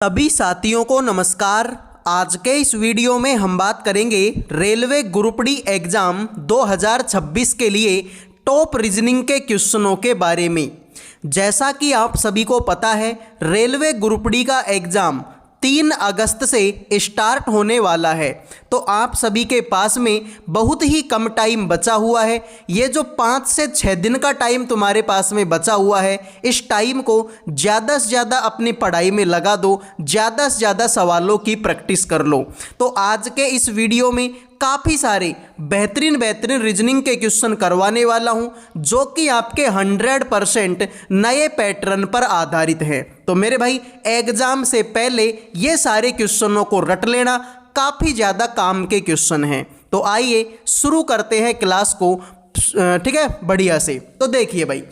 सभी साथियों को नमस्कार। आज के इस वीडियो में हम बात करेंगे रेलवे ग्रुप डी एग्ज़ाम 2026 के लिए टॉप रीजनिंग के क्वेश्चनों के बारे में। जैसा कि आप सभी को पता है, रेलवे ग्रुप डी का एग्ज़ाम 3 अगस्त से स्टार्ट होने वाला है, तो आप सभी के पास में बहुत ही कम टाइम बचा हुआ है। ये जो 5 से 6 दिन का टाइम तुम्हारे पास में बचा हुआ है, इस टाइम को ज़्यादा से ज़्यादा अपनी पढ़ाई में लगा दो, ज़्यादा से ज़्यादा सवालों की प्रैक्टिस कर लो। तो आज के इस वीडियो में काफ़ी सारे बेहतरीन रीजनिंग के क्वेश्चन करवाने वाला हूं, जो कि आपके 100% नए पैटर्न पर आधारित हैं। तो मेरे भाई, एग्जाम से पहले ये सारे क्वेश्चनों को रट लेना, काफ़ी ज़्यादा काम के क्वेश्चन हैं। तो आइए शुरू करते हैं क्लास को, ठीक है, बढ़िया से। तो देखिए भाई,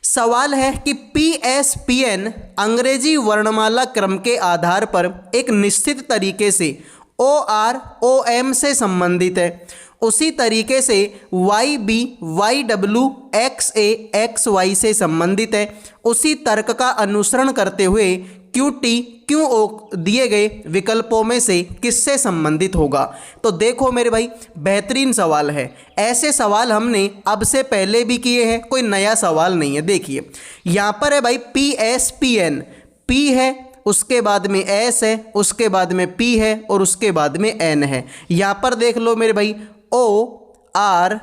सवाल है कि PSPN अंग्रेजी वर्णमाला क्रम के आधार पर एक निश्चित तरीके से OR OM से संबंधित है। उसी तरीके से YB YW XA XY से संबंधित है। उसी तर्क का अनुसरण करते हुए QT QO दिए गए विकल्पों में से किससे संबंधित होगा। तो देखो मेरे भाई, बेहतरीन सवाल है। ऐसे सवाल हमने अब से पहले भी किए हैं, कोई नया सवाल नहीं है। देखिए यहाँ पर है भाई PSPN, P है, उसके बाद में S है, उसके बाद में P है और उसके बाद में N है। यहाँ पर देख लो मेरे भाई, OROM।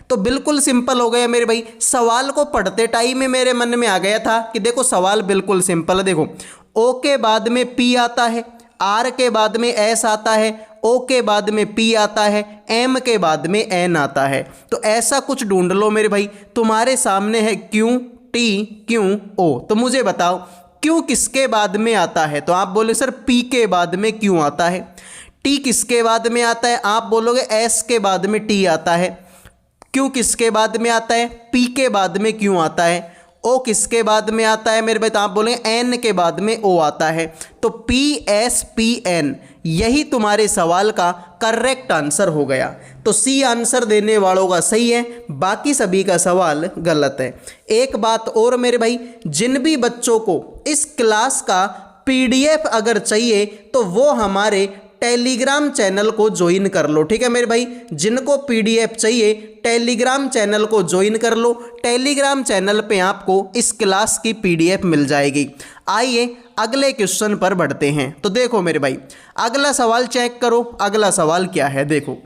तो बिल्कुल सिंपल हो गया मेरे भाई। सवाल को पढ़ते टाइम में मेरे मन में आ गया था कि देखो सवाल बिल्कुल सिंपल है। देखो O के बाद में P आता है, R के बाद में S आता है, O के बाद में P आता है, M के बाद में N आता है। तो ऐसा कुछ ढूंढ लो मेरे भाई। तुम्हारे सामने है Q T Q O। तो मुझे बताओ Q किसके बाद में आता है? तो आप बोले सर P के बाद में Q आता है। T किसके बाद में आता है? आप बोलोगे S के बाद में T आता है। Q किसके बाद में आता है? P के बाद में Q आता है। O किसके बाद में आता है मेरे भाई? तो आप बोलेंगे N के बाद में O आता है। तो PSPN यही तुम्हारे सवाल का करेक्ट आंसर हो गया। तो C आंसर देने वालों का सही है, बाकी सभी का सवाल गलत है। एक बात और मेरे भाई, जिन भी बच्चों को इस क्लास का PDF अगर चाहिए तो वो हमारे टेलीग्राम चैनल को ज्वाइन कर लो, ठीक है मेरे भाई। जिनको PDF चाहिए टेलीग्राम चैनल को ज्वाइन कर लो। टेलीग्राम चैनल पे आपको इस क्लास की PDF मिल जाएगी। आइए अगले क्वेश्चन पर बढ़ते हैं। तो देखो मेरे भाई, अगला सवाल चेक करो। अगला सवाल क्या है? देखो,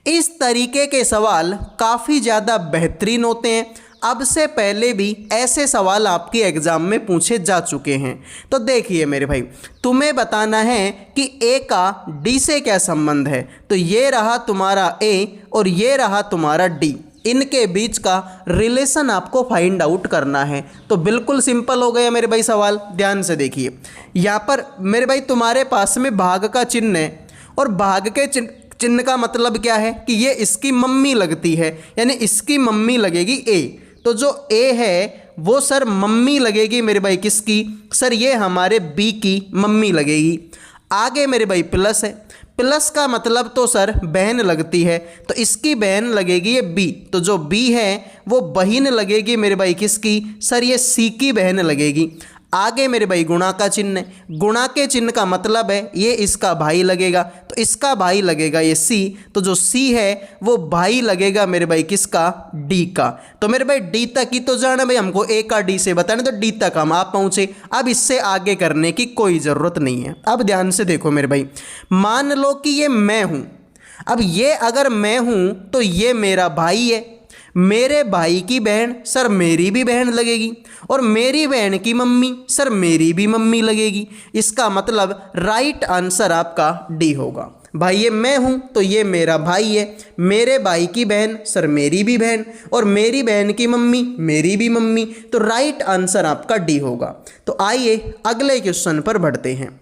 इस तरीके के सवाल काफ़ी ज़्यादा बेहतरीन होते हैं। अब से पहले भी ऐसे सवाल आपके एग्जाम में पूछे जा चुके हैं। तो देखिए मेरे भाई, तुम्हें बताना है कि A का D से क्या संबंध है। तो ये रहा तुम्हारा A और ये रहा तुम्हारा D, इनके बीच का रिलेशन आपको फाइंड आउट करना है। तो बिल्कुल सिंपल हो गया मेरे भाई सवाल। ध्यान से देखिए, यहाँ पर मेरे भाई तुम्हारे पास में भाग का चिन्ह है, और भाग के चिन्ह का मतलब क्या है कि ये इसकी मम्मी लगती है, यानी इसकी मम्मी लगेगी A। तो जो A है वो सर मम्मी लगेगी मेरे भाई किसकी? सर ये हमारे B की मम्मी लगेगी। आगे मेरे भाई प्लस है, प्लस का मतलब तो सर बहन लगती है, तो इसकी बहन लगेगी ये B। तो जो B है वो बहन लगेगी मेरे भाई किसकी? सर ये C की बहन लगेगी। आगे मेरे भाई गुणा का चिन्ह है, गुणा के चिन्ह का मतलब है ये इसका भाई लगेगा, तो इसका भाई लगेगा ये C। तो जो C है वो भाई लगेगा मेरे भाई किसका? D का। तो मेरे भाई D तक ही तो जाना भाई, हमको A का D से बताना, तो D तक हम आप पहुंचे। अब इससे आगे करने की कोई ज़रूरत नहीं है। अब ध्यान से देखो मेरे भाई, मान लो कि ये मैं हूं। अब ये अगर मैं हूं तो ये मेरा भाई है, मेरे भाई की बहन सर मेरी भी बहन लगेगी, और मेरी बहन की मम्मी सर मेरी भी मम्मी लगेगी। इसका मतलब राइट आंसर आपका D होगा। भाई ये मैं हूं तो ये मेरा भाई है, मेरे भाई की बहन सर मेरी भी बहन, और मेरी बहन की मम्मी मेरी भी मम्मी। तो राइट आंसर आपका D होगा। तो आइए अगले क्वेश्चन पर बढ़ते हैं।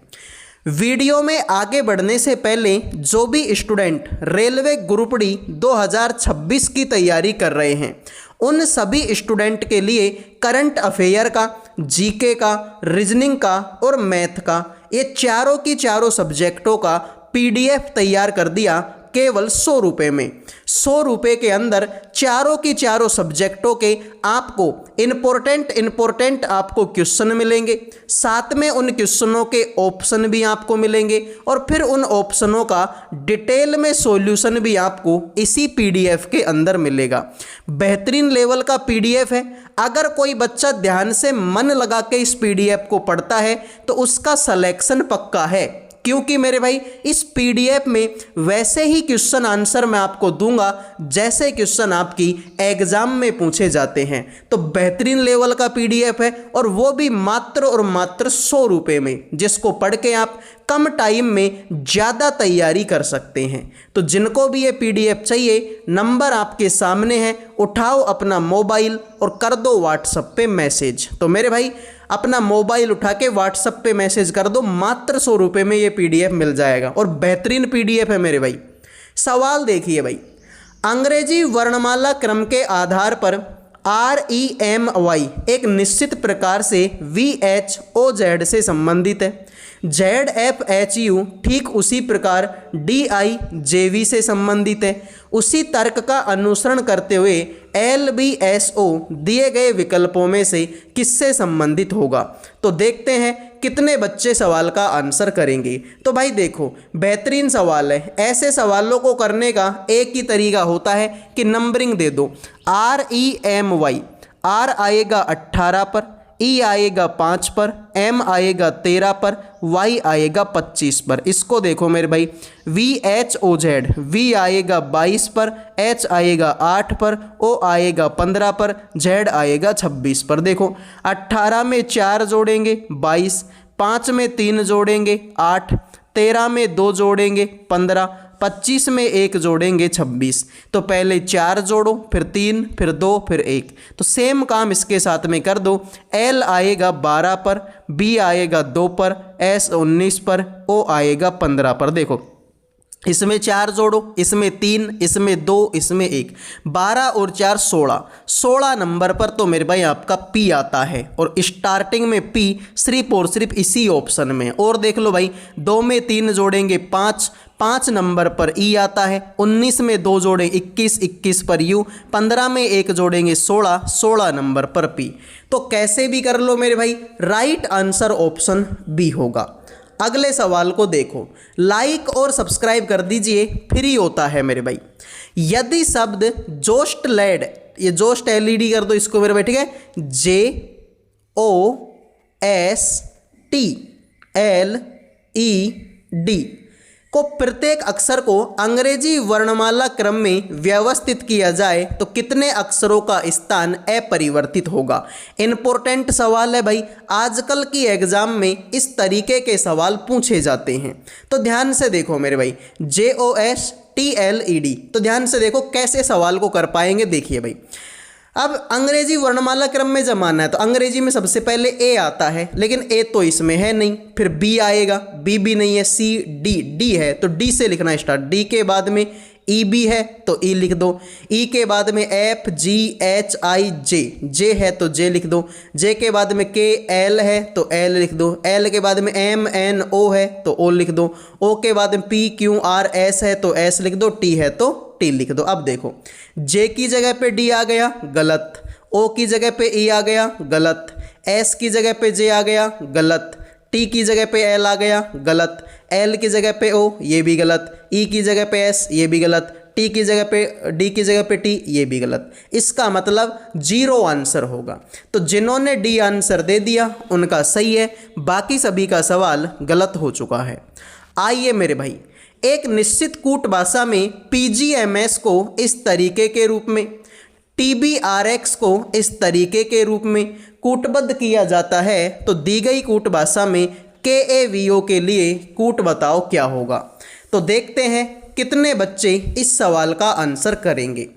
वीडियो में आगे बढ़ने से पहले जो भी स्टूडेंट रेलवे ग्रुप डी 2026 की तैयारी कर रहे हैं, उन सभी स्टूडेंट के लिए करंट अफेयर का, जीके का, रीजनिंग का और मैथ का, ये चारों की चारों सब्जेक्टों का PDF तैयार कर दिया, केवल 100 रुपये में। 100 रुपये के अंदर चारों की चारों सब्जेक्टों के आपको इम्पोर्टेंट आपको क्वेश्चन मिलेंगे, साथ में उन क्वेश्चनों के ऑप्शन भी आपको मिलेंगे और फिर उन ऑप्शनों का डिटेल में सॉल्यूशन भी आपको इसी पीडीएफ के अंदर मिलेगा। बेहतरीन लेवल का पीडीएफ है। अगर कोई बच्चा ध्यान से मन लगा के इस पीडीएफ को पढ़ता है तो उसका सिलेक्शन पक्का है, क्योंकि मेरे भाई इस पीडीएफ में वैसे ही क्वेश्चन आंसर मैं आपको दूंगा जैसे क्वेश्चन आपकी एग्जाम में पूछे जाते हैं। तो बेहतरीन लेवल का पीडीएफ है और वो भी मात्र और मात्र 100 रुपये में, जिसको पढ़ के आप कम टाइम में ज़्यादा तैयारी कर सकते हैं। तो जिनको भी ये पीडीएफ चाहिए, नंबर आपके सामने है, उठाओ अपना मोबाइल और कर दो व्हाट्सएप पे मैसेज। तो मेरे भाई अपना मोबाइल उठा के व्हाट्सएप पे मैसेज कर दो, मात्र 100 रुपये में ये पीडीएफ मिल जाएगा और बेहतरीन पीडीएफ है मेरे भाई। सवाल देखिए भाई, अंग्रेजी वर्णमाला क्रम के आधार पर REMY एक निश्चित प्रकार से VHOZ से संबंधित है। ZFHU ठीक उसी प्रकार DIJV से संबंधित है। उसी तर्क का अनुसरण करते हुए LBSO दिए गए विकल्पों में से किससे संबंधित होगा। तो देखते हैं कितने बच्चे सवाल का आंसर करेंगे। तो भाई देखो, बेहतरीन सवाल है। ऐसे सवालों को करने का एक ही तरीका होता है कि नंबरिंग दे दो। REMY, R आएगा 18 पर, E आएगा 5 पर, M आएगा 13 पर, Y आएगा 25 पर। इसको देखो मेरे भाई, VHOZ, V आएगा 22 पर, H आएगा 8 पर, O आएगा 15 पर, Z आएगा 26 पर। देखो 18 में 4 जोड़ेंगे 22, 5 में 3 जोड़ेंगे 8, 13 में 2 जोड़ेंगे 15, 25 में 1 जोड़ेंगे 26। तो पहले 4 जोड़ो, फिर 3, फिर 2, फिर 1। तो सेम काम इसके साथ में कर दो। L आएगा 12 पर, B आएगा 2 पर, S 19 पर, O आएगा 15 पर। देखो इसमें 4 जोड़ो, इसमें 3, इसमें 2, इसमें 1, 12 और 4 16। 16 नंबर पर तो मेरे भाई आपका P आता है और स्टार्टिंग में P सिर्फ और सिर्फ इसी ऑप्शन में। और देख लो भाई, 2 में 3 जोड़ेंगे 5, 5 नंबर पर E आता है। 19 में 2 जोड़ें 21, 21 पर U, 15 में 1 जोड़ेंगे 16, 16 नंबर पर P। तो कैसे भी कर लो मेरे भाई, राइट आंसर ऑप्शन B होगा। अगले सवाल को देखो, लाइक और सब्सक्राइब कर दीजिए, फ्री होता है मेरे भाई। यदि शब्द जोस्ट लेड, ये जोस्ट LED कर दो इसको मेरे भाई, ठीक है, JOSTLED को प्रत्येक अक्षर को अंग्रेजी वर्णमाला क्रम में व्यवस्थित किया जाए तो कितने अक्षरों का स्थान अपरिवर्तित होगा। इंपॉर्टेंट सवाल है भाई, आजकल की एग्जाम में इस तरीके के सवाल पूछे जाते हैं। तो ध्यान से देखो मेरे भाई, JOSTLED, तो ध्यान से देखो कैसे सवाल को कर पाएंगे। देखिए भाई, अब अंग्रेजी वर्णमाला क्रम में जमाना है तो अंग्रेजी में सबसे पहले A आता है, लेकिन A तो इसमें है नहीं। फिर B आएगा, B भी नहीं है। C, D है तो D से लिखना स्टार्ट। D के बाद में E भी है तो E लिख दो। E के बाद में F, G, H, I, J है तो J लिख दो। J के बाद में K, L है तो L लिख दो। L के बाद में M, N, O है तो O लिख दो। O के बाद में P, Q, R, S है तो S लिख दो। T है तो T लिख दो। अब देखो, J की जगह पे D आ गया, गलत। O की जगह पे E आ गया, गलत। S की जगह पे J आ गया, गलत। T की जगह पे L आ गया, गलत। L की जगह पे O, ये भी गलत। E की जगह पे S, ये भी गलत। T की जगह पे D की जगह पे T, ये भी गलत। इसका मतलब 0 आंसर होगा। तो जिन्होंने D आंसर दे दिया उनका सही है, बाकी सभी का सवाल गलत हो चुका है। आइए मेरे भाई, एक निश्चित कूट भाषा में PGMS को इस तरीके के रूप में, TBRX को इस तरीके के रूप में कूटबद्ध किया जाता है, तो दी गई कूट भाषा में KAVO के लिए कूट बताओ क्या होगा। तो देखते हैं कितने बच्चे इस सवाल का आंसर करेंगे।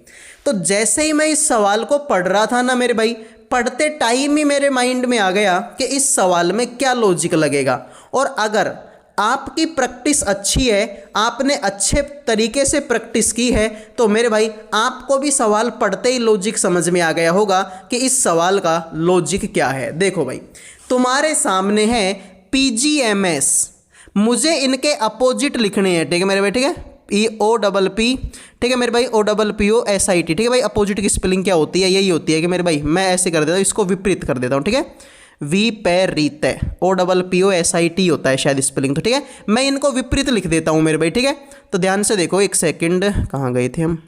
तो जैसे ही मैं इस सवाल को पढ़ रहा था ना मेरे भाई, पढ़ते टाइम ही मेरे माइंड में आ गया कि इस सवाल में क्या लॉजिक लगेगा। और अगर आपकी प्रैक्टिस अच्छी है, आपने अच्छे तरीके से प्रैक्टिस की है, तो मेरे भाई आपको भी सवाल पढ़ते ही लॉजिक समझ में आ गया होगा कि इस सवाल का लॉजिक क्या है। देखो भाई, तुम्हारे सामने है PGMS, मुझे इनके अपोजिट लिखने हैं, ठीक है मेरे भाई, ठीक है। POPP, ठीक है मेरे भाई, OPPOSIT, ठीक है भाई। अपोजिट की स्पेलिंग क्या होती है? यही होती है कि मेरे भाई मैं ऐसे कर देता हूँ, इसको विपरीत कर देता हूँ, ठीक है, विपरीत, OPPOSIT होता है शायद स्पेलिंग, तो ठीक है मैं इनको विपरीत लिख देता हूँ मेरे भाई, ठीक है। तो ध्यान से देखो, एक सेकंड, कहाँ गए थे हम,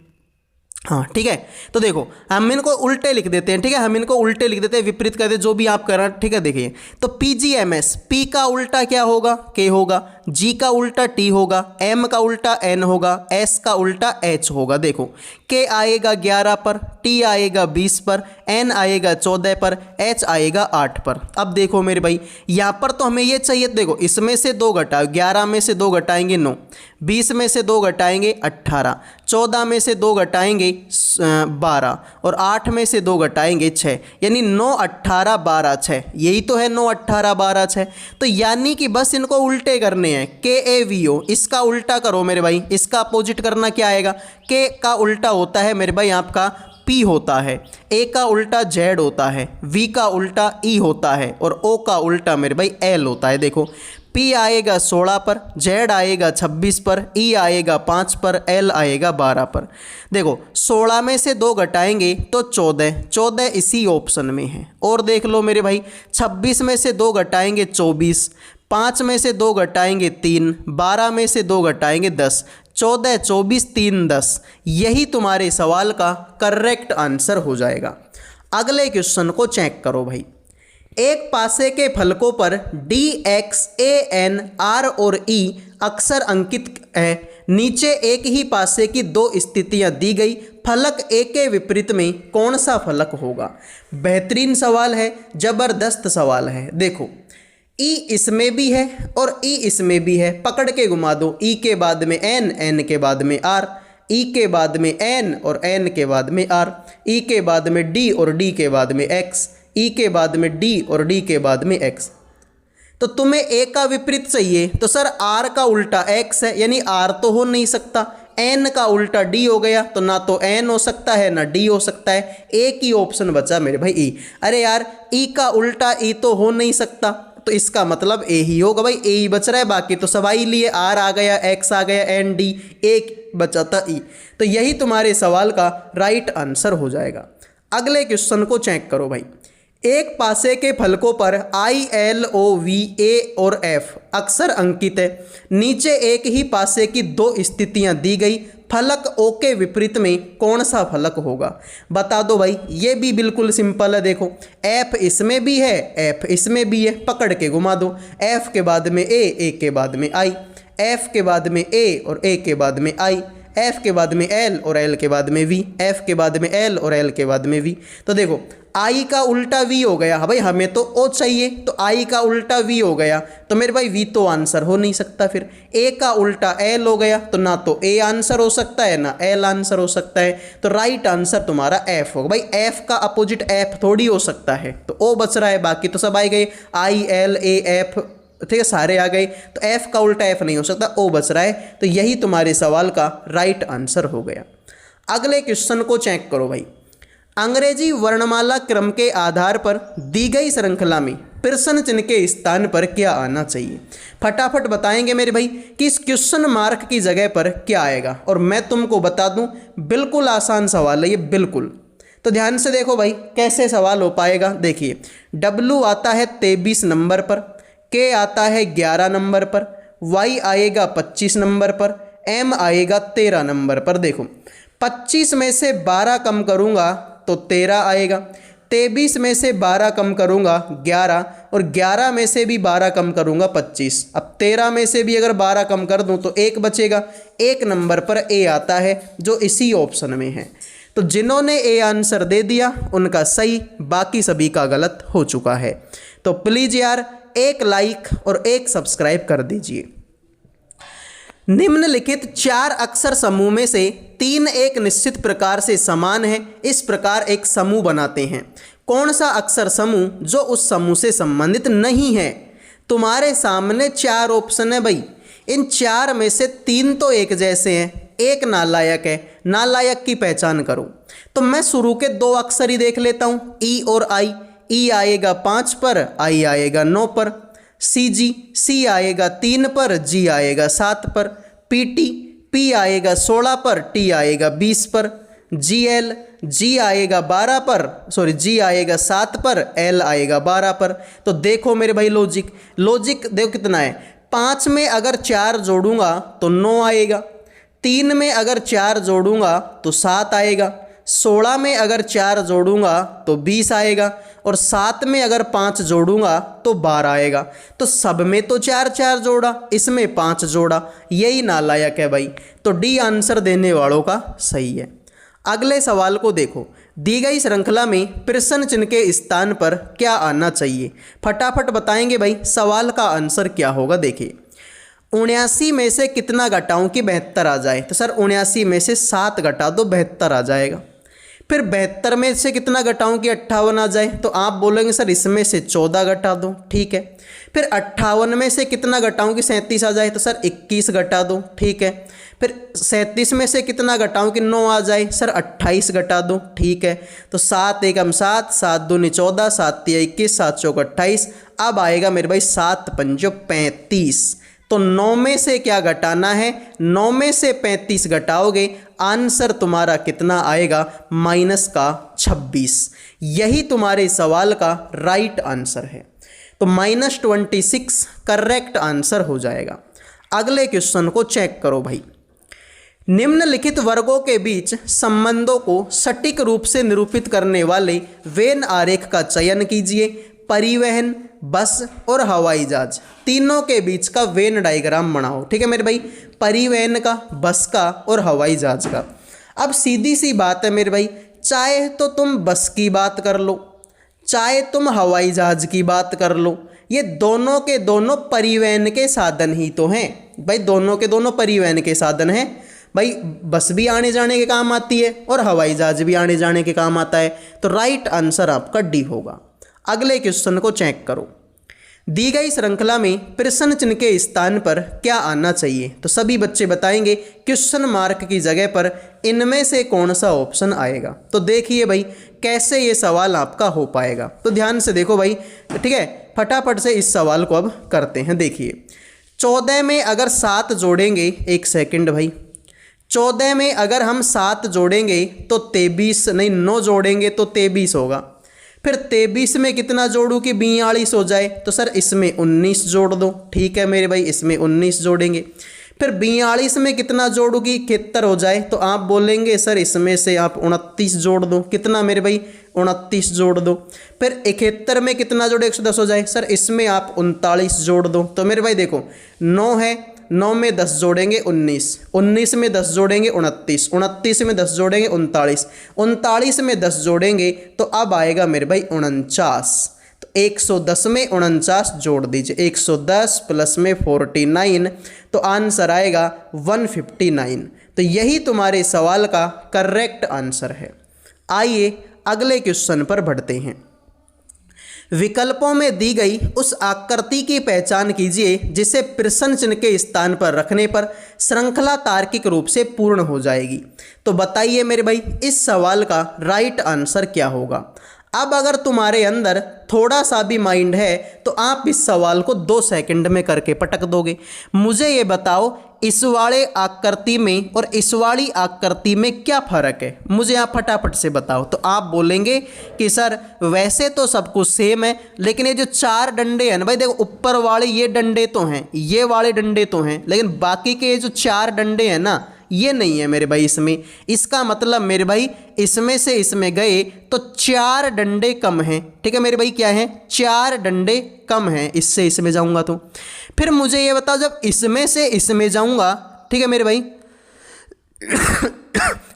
हाँ ठीक है। तो देखो हम इनको उल्टे लिख देते हैं, ठीक है, हम इनको उल्टे लिख देते हैं, विपरीत कर देते, जो भी आप करना, ठीक है। देखिए तो PGMS, P का उल्टा क्या होगा? K होगा, G का उल्टा T होगा, M का उल्टा N होगा, S का उल्टा H होगा। देखो K आएगा 11 पर, T आएगा 20 पर, N आएगा 14 पर, H आएगा 8 पर। अब देखो मेरे भाई यहाँ पर तो हमें ये चाहिए, देखो इसमें से 2 घटाओ, 11 में से 2 घटाएंगे 9, 20 में से 2 घटाएंगे 18, 14 में से 2 घटाएंगे 12 और 8 में से 2 घटाएंगे 6, यानी 9 18 12 6, यही तो है 9 18 12 6। तो यानी कि बस इनको उल्टे करने हैं। KAVO, इसका उल्टा करो मेरे भाई, इसका अपोजिट करना क्या आएगा? K का उल्टा होता है मेरे भाई आपका P होता है, A का उल्टा Z होता है, V का उल्टा E होता है और O का उल्टा मेरे भाई L होता है। देखो P आएगा 16 पर, Z आएगा 26 पर, E आएगा 5 पर, L आएगा 12 पर। देखो 16 में से 2 घटाएंगे तो 14, 14 इसी ऑप्शन में है। और देख लो मेरे भाई 26 में से 2 घटाएंगे 24, 5 में से 2 घटाएंगे 3, 12 में से 2 घटाएंगे 10, 14 24 3 10, यही तुम्हारे सवाल का करेक्ट आंसर हो जाएगा। अगले क्वेश्चन को चेक करो भाई। एक पासे के फलकों पर D, X, A, N, R और E अक्षर अंकित है। नीचे एक ही पासे की 2 स्थितियां दी गई, फलक A के विपरीत में कौन सा फलक होगा? बेहतरीन सवाल है, जबरदस्त सवाल है। देखो E इसमें भी है और E इसमें भी है, पकड़ के घुमा दो, E के बाद में N, N के बाद में R, E के बाद में N और N के बाद में R, E के बाद में D और D के बाद में X, E के बाद में D और D के बाद में X। तो तुम्हें A का विपरीत चाहिए, तो सर R का उल्टा X है, यानी R तो हो नहीं सकता। N का उल्टा D हो गया, तो ना तो N हो सकता है ना D हो सकता है, एक ही ऑप्शन बचा मेरे भाई E। अरे यार E का उल्टा E तो हो नहीं सकता, तो इसका मतलब A ही होगा भाई, A ही बच रहा है, बाकी तो सब आई लिए, R आ गया, X आ गया, N D, एक बचा था E। तो यही तुम्हारे सवाल का राइट आंसर हो जाएगा। अगले क्वेश्चन को चेक करो भाई। एक पासे के फलकों पर I, L, O, V, A और F अक्षर अंकित है। नीचे एक ही पासे की 2 स्थितियां दी गई, फलक O के विपरीत में कौन सा फलक होगा? बता दो भाई, ये भी बिल्कुल सिंपल है। देखो F इसमें भी है, F इसमें भी है, पकड़ के घुमा दो, F के बाद में A, A के बाद में I, F के बाद में A और A के बाद में I, F के बाद में L और L के बाद में V, F के बाद में L और L के बाद में V। तो देखो I का उल्टा V हो गया, हाँ भाई हमें तो O चाहिए, तो I का उल्टा V हो गया, तो मेरे भाई V तो आंसर हो नहीं सकता। फिर A का उल्टा L हो गया, तो ना तो A आंसर हो सकता है ना L आंसर हो सकता है, तो राइट आंसर तुम्हारा F होगा। भाई F का अपोजिट F थोड़ी हो सकता है, तो O बच रहा है, बाकी तो सब आ गए, I, L, A, F, ठीक है सारे आ गए, तो F का उल्टा F नहीं हो सकता, O बच रहा है, तो यही तुम्हारे सवाल का राइट आंसर हो गया। अगले क्वेश्चन को चेक करो भाई। अंग्रेजी वर्णमाला क्रम के आधार पर दी गई श्रृंखला में प्रश्न चिन्ह के स्थान पर क्या आना चाहिए? फटाफट बताएंगे मेरे भाई कि इस क्वेश्चन मार्क की जगह पर क्या आएगा। और मैं तुमको बता दूं, बिल्कुल आसान सवाल है ये, बिल्कुल। तो ध्यान से देखो भाई कैसे सवाल हो पाएगा। देखिए W आता है 23 नंबर पर, K आता है 11 नंबर पर, Y आएगा 25 नंबर पर, M आएगा 13 नंबर पर। देखो 25 में से 12 कम करूँगा तो 13 आएगा, 23 में से 12 कम करूँगा 11, और 11 में से भी 12 कम करूँगा 25। अब 13 में से भी अगर 12 कम कर दूँ तो 1 बचेगा। 1 नंबर पर A आता है जो इसी ऑप्शन में है। तो जिन्होंने A आंसर दे दिया उनका सही, बाकी सभी का गलत हो चुका है। तो प्लीज़ यार एक लाइक और एक सब्सक्राइब कर दीजिए। निम्नलिखित 4 अक्षर समूह में से 3 एक निश्चित प्रकार से समान है, इस प्रकार एक समूह बनाते हैं। कौन सा अक्षर समूह जो उस समूह से संबंधित नहीं है? तुम्हारे सामने 4 ऑप्शन है भाई, इन 4 में से 3 तो एक जैसे हैं, एक नालायक है। नालायक की पहचान करो। तो मैं शुरू के 2 अक्षर ही देख लेता हूँ, E और I। E आएगा 5 पर, I आएगा 9 पर। CG, C आएगा 3 पर, G आएगा 7 पर। PT, P आएगा 16 पर, T आएगा 20 पर, GL G आएगा 12 पर, सॉरी G आएगा 7 पर, L आएगा 12 पर। तो देखो मेरे भाई लॉजिक देखो कितना है, 5 में अगर 4 जोड़ूंगा तो 9 आएगा, 3 में अगर 4 जोड़ूंगा तो 7 आएगा, 16 में अगर 4 जोड़ूंगा तो 20 आएगा, और 7 में अगर 5 जोड़ूंगा तो 12 आएगा। तो सब में तो 4 4 जोड़ा, इसमें 5 जोड़ा, यही नालायक है भाई। तो डी आंसर देने वालों का सही है। अगले सवाल को देखो, दी गई श्रृंखला में प्रश्न चिन्ह के स्थान पर क्या आना चाहिए? फटाफट बताएंगे भाई, सवाल का आंसर क्या होगा। देखिए 79 में से कितना घटाऊं कि 72 आ जाए? तो सर 79 में से 7 घटा दो, 72 आ जाएगा। फिर 72 में से कितना घटाऊं कि 58 आ जाए? तो आप बोलेंगे सर इसमें से 14 घटा दो, ठीक है। फिर 58 में से कितना घटाऊं कि 37 आ जाए? तो सर 21 घटा दो, ठीक है। फिर 37 में से कितना घटाऊं कि 9 आ जाए? सर 28 घटा दो, ठीक है। तो 7 एकम 7, 7 दूनी 14, 7 तिया 21, 7 चौक 28। अब आएगा मेरे भाई 7 पंजो 35। तो 9 में से क्या घटाना है? 9 में से 35 घटाओगे, आंसर तुम्हारा कितना आएगा? माइनस का 26। यही तुम्हारे सवाल का राइट आंसर है। तो -26 करेक्ट आंसर हो जाएगा। अगले क्वेश्चन को चेक करो भाई। निम्नलिखित वर्गों के बीच संबंधों को सटीक रूप से निरूपित करने वाले वेन आरेख का चयन कीजिए। परिवहन, बस और हवाई जहाज, तीनों के बीच का वेन डायग्राम बनाओ। ठीक है मेरे भाई, परिवहन का, बस का और हवाई जहाज का। अब सीधी सी बात है मेरे भाई, चाहे तो तुम बस की बात कर लो, चाहे तुम हवाई जहाज की बात कर लो, ये दोनों के दोनों परिवहन के साधन ही तो हैं भाई। दोनों के दोनों परिवहन के साधन हैं भाई। बस भी आने जाने के काम आती है और हवाई जहाज भी आने जाने के काम आता है। तो राइट आंसर आपका डी होगा। अगले क्वेश्चन को चेक करो। दी गई श्रृंखला में प्रश्न चिन्ह के स्थान पर क्या आना चाहिए? तो सभी बच्चे बताएंगे क्वेश्चन मार्क की जगह पर इनमें से कौन सा ऑप्शन आएगा। तो देखिए भाई कैसे ये सवाल आपका हो पाएगा। तो ध्यान से देखो भाई, ठीक है, फटाफट से इस सवाल को अब करते हैं। देखिए 14 में अगर 7 जोड़ेंगे, एक सेकंड भाई, 14 में अगर हम 7 जोड़ेंगे तो 23, नहीं 9 जोड़ेंगे तो 23 होगा। फिर 23 में कितना जोड़ूँ कि 42 हो जाए? तो सर इसमें 19 जोड़ दो, ठीक है मेरे भाई, इसमें 19 जोड़ेंगे। फिर 42 में कितना जोड़ूँ कि 71 हो जाए? तो आप बोलेंगे सर इसमें से आप 29 जोड़ दो। कितना मेरे भाई? 29 जोड़ दो। फिर 71 में कितना जोड़े? 110 हो जाए? सर इसमें आप 39 जोड़ दो। तो मेरे भाई देखो 9 है, 9 में 10 जोड़ेंगे 19, 19 में 10 जोड़ेंगे 29, 29 में 10 जोड़ेंगे 39, 39 में 10 जोड़ेंगे तो अब आएगा मेरे भाई 49। तो 110 में 49 जोड़ दीजिए, 110 प्लस में 49, तो आंसर आएगा 159। तो यही तुम्हारे सवाल का करेक्ट आंसर है। आइए अगले क्वेश्चन पर बढ़ते हैं। विकल्पों में दी गई उस आकृति की पहचान कीजिए जिसे प्रश्न चिन्ह के स्थान पर रखने पर श्रृंखला तार्किक रूप से पूर्ण हो जाएगी। तो बताइए मेरे भाई इस सवाल का राइट आंसर क्या होगा। अब अगर तुम्हारे अंदर थोड़ा सा भी माइंड है तो आप इस सवाल को 2 सेकंड में करके पटक दोगे। मुझे ये बताओ इस वाले आकृति में और इस वाली आकृति में क्या फ़र्क है? मुझे आप फटाफट से बताओ। तो आप बोलेंगे कि सर वैसे तो सब कुछ सेम है, लेकिन ये जो 4 डंडे हैं ना भाई, देखो ऊपर वाले ये डंडे तो हैं, ये वाले डंडे तो हैं, लेकिन बाकी के ये जो 4 डंडे हैं ना, ये नहीं है मेरे भाई इसमें। इसका मतलब मेरे भाई इसमें से इसमें गए तो 4 डंडे कम हैं। ठीक है मेरे भाई, क्या है? 4 डंडे कम हैं इससे इसमें जाऊंगा तो। फिर मुझे ये बताओ जब इसमें से इसमें जाऊंगा, ठीक है मेरे भाई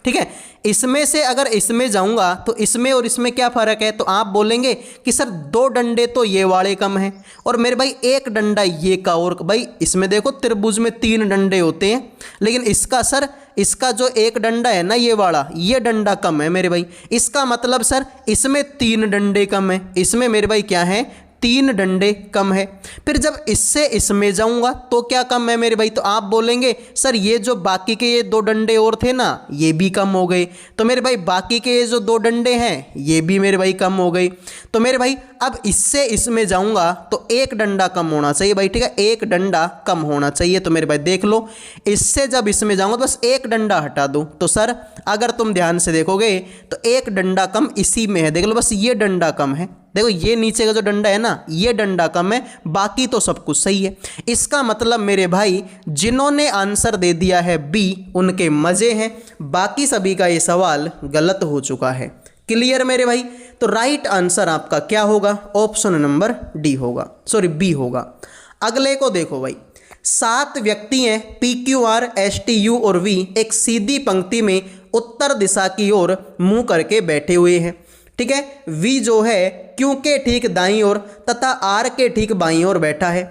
ठीक है, इसमें से अगर इसमें जाऊंगा तो इसमें और इसमें क्या फ़र्क है? तो आप बोलेंगे कि सर 2 डंडे तो ये वाले कम हैं और मेरे भाई 1 डंडा ये का। और भाई इसमें देखो त्रिभुज में 3 डंडे होते हैं, लेकिन इसका सर इसका जो 1 डंडा है ना, ये वाला, ये डंडा कम है मेरे भाई। इसका मतलब सर इसमें 3 डंडे कम है, इसमें मेरे भाई क्या है? 3 डंडे कम है। फिर जब इससे इसमें जाऊंगा तो क्या कम है मेरे भाई, तो आप बोलेंगे सर ये जो बाकी के ये 2 डंडे और थे ना ये भी कम हो गए, तो मेरे भाई बाकी के ये जो 2 डंडे हैं ये भी मेरे भाई कम हो गए। तो मेरे भाई अब इससे इसमें जाऊंगा तो 1 डंडा कम होना चाहिए भाई, ठीक है, 1 डंडा कम होना चाहिए। तो मेरे भाई देख लो, इससे जब इसमें जाऊंगा तो बस 1 डंडा हटा दो। तो सर अगर तुम ध्यान से देखोगे तो 1 डंडा कम इसी में है, देख लो बस ये डंडा कम है, देखो ये नीचे का जो डंडा है ना ये डंडा कम है, बाकी तो सब कुछ सही है। इसका मतलब मेरे भाई जिन्होंने आंसर दे दिया है बी उनके मजे हैं, बाकी सभी का ये सवाल गलत हो चुका है। क्लियर मेरे भाई, तो राइट आंसर आपका क्या होगा, ऑप्शन नंबर डी होगा, सॉरी बी होगा। अगले को देखो भाई, 7 व्यक्ति हैं P Q R S T U और वी एक सीधी पंक्ति में उत्तर दिशा की ओर मुंह करके बैठे हुए हैं, ठीक है। वी जो है क्यू के ठीक दाईं ओर तथा आर के ठीक बाईं ओर बैठा है,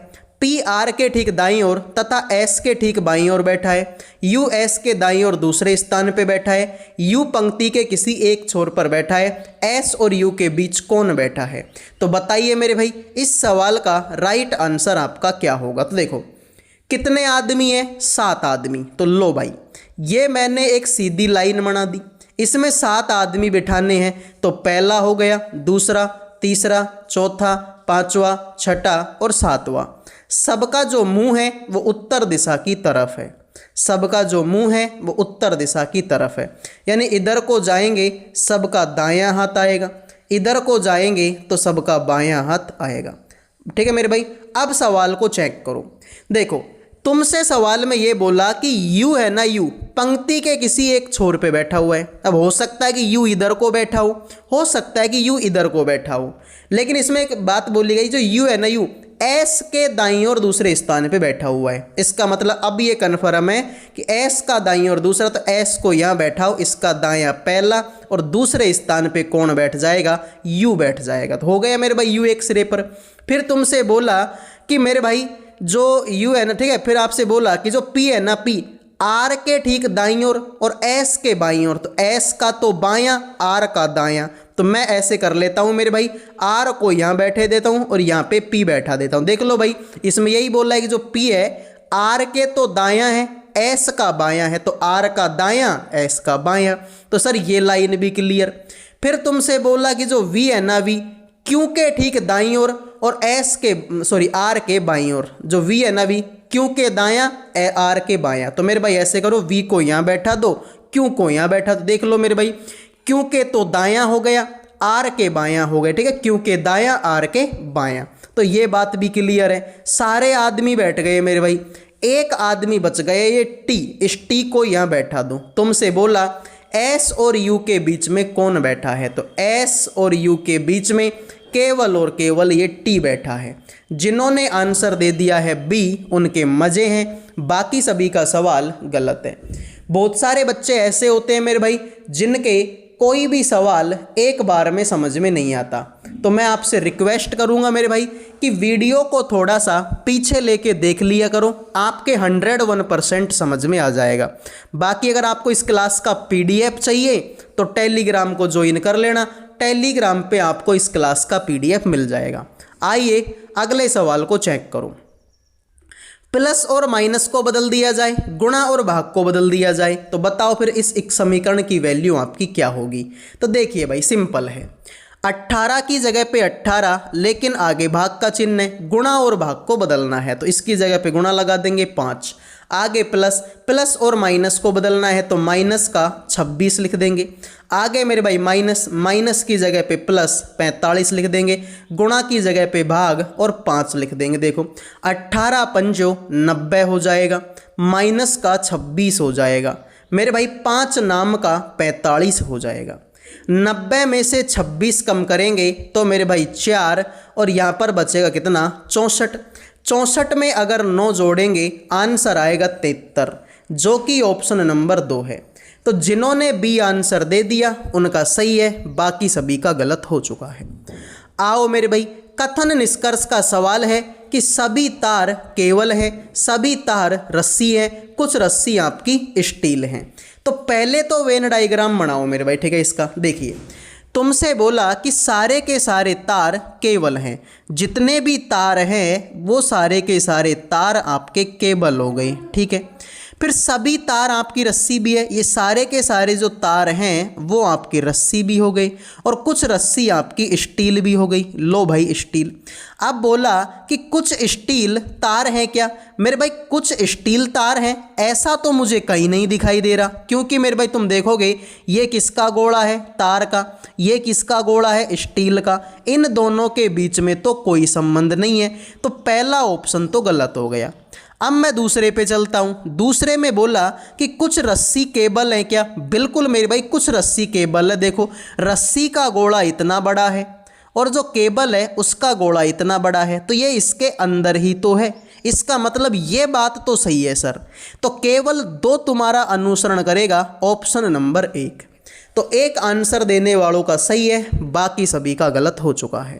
पी आर के ठीक दाईं ओर तथा एस के ठीक बाईं ओर बैठा है, यू एस के दाईं ओर दूसरे स्थान पे बैठा है, यू पंक्ति के किसी एक छोर पर बैठा है, एस और यू के बीच कौन बैठा है। तो बताइए मेरे भाई इस सवाल का राइट आंसर आपका क्या होगा। तो देखो कितने आदमी हैं, 7 आदमी। तो लो भाई ये मैंने एक सीधी लाइन बना दी, इसमें 7 आदमी बिठाने हैं, तो पहला हो गया, दूसरा, तीसरा, चौथा, पांचवा, छठा और 7वां। सबका जो मुंह है वो उत्तर दिशा की तरफ है, सबका जो मुंह है वो उत्तर दिशा की तरफ है, यानी इधर को जाएंगे सबका दायां हाथ आएगा, इधर को जाएंगे तो सबका बायां हाथ आएगा, ठीक है मेरे भाई। अब सवाल को चेक करो, देखो तुमसे सवाल में ये बोला कि यू है ना, यू पंक्ति के किसी एक छोर पे बैठा हुआ है। अब हो सकता है कि यू इधर को बैठा हो सकता है कि यू इधर को बैठा हो, लेकिन इसमें एक बात बोली गई, जो यू है ना, यू एस के दाईं ओर दूसरे स्थान पे बैठा हुआ है। इसका मतलब अब ये कन्फर्म है कि एस का दाईं ओर दूसरा, तो एस को यहाँ बैठाओ, इसका दायां पहला और दूसरे स्थान पे कौन बैठ जाएगा, यू बैठ जाएगा। तो हो गया मेरे भाई यू एक सिरे पर। फिर तुमसे बोला कि मेरे भाई जो यू है ना, ठीक है, फिर आपसे बोला कि जो पी है ना, पी आर के ठीक दाईं ओर और एस के बाईं ओर, तो एस का तो बायां, आर का दायां। तो मैं ऐसे कर लेता हूं मेरे भाई, आर को यहाँ बैठे देता हूं और यहाँ पे पी बैठा देता हूं। देख लो भाई इसमें यही बोल रहा है कि जो पी है आर के तो दायां है, एस का बायां है, तो आर का दायां, एस का बायां। तो सर ये लाइन भी क्लियर। फिर तुमसे बोला कि जो वी है ना, वी क्यू के ठीक दाईं ओर और एस के, सॉरी आर के बाईं ओर, जो वी है ना, वी क्यू के दायां, आर के बायां। तो मेरे भाई ऐसे करो, वी को यहाँ बैठा दो, क्यू को यहाँ बैठा दो। देख लो मेरे भाई क्यू के तो दायां हो गया, आर के बायां हो गए, ठीक है, क्यू के दायां, आर के बायां। तो ये बात भी क्लियर है। सारे आदमी बैठ गए मेरे भाई, एक आदमी बच गए, ये टी, इस टी को यहाँ बैठा दो। तुमसे बोला एस और यू के बीच में कौन बैठा है, तो एस और यू के बीच में केवल और केवल ये टी बैठा है। जिन्होंने आंसर दे दिया है बी उनके मजे हैं, बाकी सभी का सवाल गलत है। बहुत सारे बच्चे ऐसे होते हैं मेरे भाई जिनके कोई भी सवाल एक बार में समझ में नहीं आता, तो मैं आपसे रिक्वेस्ट करूंगा मेरे भाई कि वीडियो को थोड़ा सा पीछे लेके देख लिया करो, आपके 101% समझ में आ जाएगा। बाकी अगर आपको इस क्लास का PDF चाहिए तो टेलीग्राम को ज्वाइन कर लेना, टेलीग्राम पे आपको इस क्लास का PDF मिल जाएगा। आइए अगले सवाल को चेक करो। प्लस और माइनस को बदल दिया जाए, गुणा और भाग को बदल दिया जाए, तो बताओ फिर इस एक समीकरण की वैल्यू आपकी क्या होगी। तो देखिए भाई सिंपल है, 18 की जगह पे 18, लेकिन आगे भाग का चिन्ह है, गुणा और भाग को बदलना है तो इसकी जगह पे गुणा लगा देंगे 5, आगे प्लस, प्लस और माइनस को बदलना है तो माइनस का 26 लिख देंगे, आगे मेरे भाई माइनस, माइनस की जगह पे प्लस 45 लिख देंगे, गुणा की जगह पे भाग और 5 लिख देंगे। देखो 18 पंजो 90 हो जाएगा, माइनस का 26 हो जाएगा, मेरे भाई 5 नाम का 45 हो जाएगा। 90 में से 26 कम करेंगे तो मेरे भाई 4, और यहाँ पर बचेगा कितना, 64। 64 में अगर 9 जोड़ेंगे आंसर आएगा 73, जो कि ऑप्शन नंबर 2 है। तो जिन्होंने बी आंसर दे दिया उनका सही है, बाकी सभी का गलत हो चुका है। आओ मेरे भाई कथन निष्कर्ष का सवाल है कि सभी तार केबल है, सभी तार रस्सी है, कुछ रस्सी आपकी स्टील है। तो पहले तो वेन डायग्राम बनाओ मेरे भाई, ठीक है। इसका देखिए तुमसे बोला कि सारे के सारे तार केबल हैं, जितने भी तार हैं वो सारे के सारे तार आपके केबल हो गए, ठीक है। फिर सभी तार आपकी रस्सी भी है, ये सारे के सारे जो तार हैं वो आपकी रस्सी भी हो गई, और कुछ रस्सी आपकी स्टील भी हो गई। लो भाई स्टील। अब बोला कि कुछ स्टील तार हैं क्या? मेरे भाई कुछ स्टील तार हैं ऐसा तो मुझे कहीं नहीं दिखाई दे रहा, क्योंकि मेरे भाई तुम देखोगे ये किसका गोला है? तार का। ये किसका गोला है? स्टील का। इन दोनों के बीच में तो कोई संबंध नहीं है, तो पहला ऑप्शन तो गलत हो गया। अब मैं दूसरे पे चलता हूँ। दूसरे में बोला कि कुछ रस्सी केबल है क्या? बिल्कुल मेरे भाई कुछ रस्सी केबल है। देखो रस्सी का गोला इतना बड़ा है और जो केबल है उसका गोला इतना बड़ा है, तो ये इसके अंदर ही तो है। इसका मतलब ये बात तो सही है सर। तो केवल दो तुम्हारा अनुसरण करेगा, ऑप्शन नंबर 1। तो एक आंसर देने वालों का सही है, बाकी सभी का गलत हो चुका है।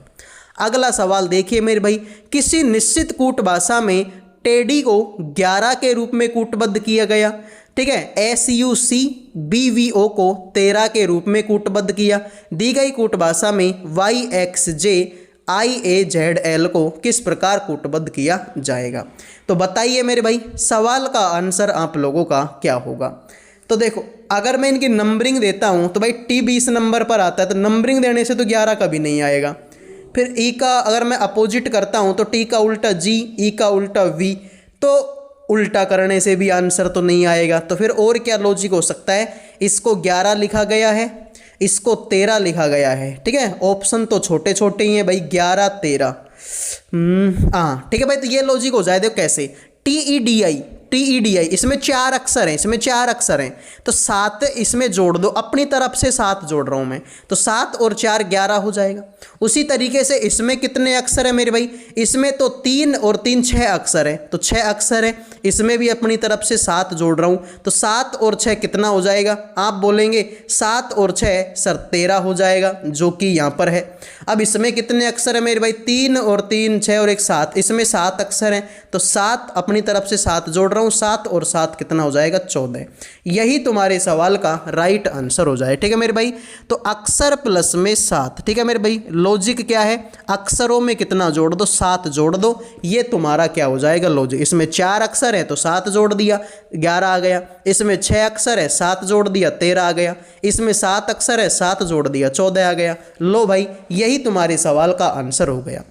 अगला सवाल देखिए मेरे भाई, किसी निश्चित कूट भाषा में टेडी को 11 के रूप में कूटबद्ध किया गया, ठीक है। SUCBVO को 13 के रूप में कूटबद्ध किया। दी गई कूट भाषा में YXJIAZL को किस प्रकार कूटबद्ध किया जाएगा? तो बताइए मेरे भाई सवाल का आंसर आप लोगों का क्या होगा? तो देखो अगर मैं इनकी नंबरिंग देता हूँ तो भाई T 20 नंबर पर आता है, तो नंबरिंग देने से तो 11 कभी नहीं आएगा। फिर E का अगर मैं अपोजिट करता हूँ तो T का उल्टा G, E का उल्टा V, तो उल्टा करने से भी आंसर तो नहीं आएगा। तो फिर और क्या लॉजिक हो सकता है? इसको 11 लिखा गया है, इसको 13 लिखा गया है, ठीक है। ऑप्शन तो छोटे छोटे ही हैं भाई, 11 13। हाँ ठीक है भाई, तो ये लॉजिक हो जाए। देखो कैसे, TEDI इसमें 4 अक्षर हैं, इसमें 4 अक्षर हैं, तो 7 इसमें जोड़ दो, अपनी तरफ से 7 जोड़ रहा हूँ मैं, तो 7 और 4 11 हो जाएगा। उसी तरीके से इसमें कितने अक्षर है मेरे भाई? इसमें तो 3 और 3 6 अक्षर है, तो 6 अक्षर है। इसमें भी अपनी तरफ से 7 जोड़ रहा हूँ, तो 7 और 6 कितना हो जाएगा? आप बोलेंगे 7 और 6 सर 13 हो जाएगा, जो कि यहाँ पर है। अब इसमें कितने अक्षर है मेरे भाई? 3 और 3 6 और 1 7, इसमें 7 अक्षर हैं, तो 7 अपनी तरफ से 7 जोड़ रहा हूँ, 7 और 7 कितना हो जाएगा? 14। यही तुम्हारे सवाल का राइट आंसर हो जाए, ठीक है मेरे भाई। तो अक्षर प्लस में 7, ठीक है मेरे भाई। लॉजिक क्या है? अक्षरों में कितना जोड़ दो? 7 जोड़ दो, ये तुम्हारा क्या हो जाएगा? लॉजिक। इसमें 4 अक्षर है तो 7 जोड़ दिया 11 आ गया, इसमें 6 अक्षर है 7 जोड़ दिया 13 आ गया, इसमें 7 अक्षर है 7 जोड़ दिया 14 आ गया। लो भाई यही तुम्हारे सवाल का आंसर हो गया।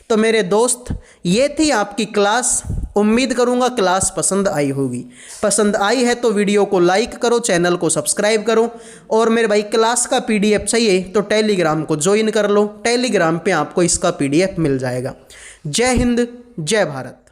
तो मेरे दोस्त ये थी आपकी क्लास। उम्मीद करूंगा क्लास पसंद आई होगी। पसंद आई है तो वीडियो को लाइक करो, चैनल को सब्सक्राइब करो, और मेरे भाई क्लास का PDF चाहिए तो टेलीग्राम को ज्वाइन कर लो। टेलीग्राम पे आपको इसका PDF मिल जाएगा। जय हिंद, जय भारत।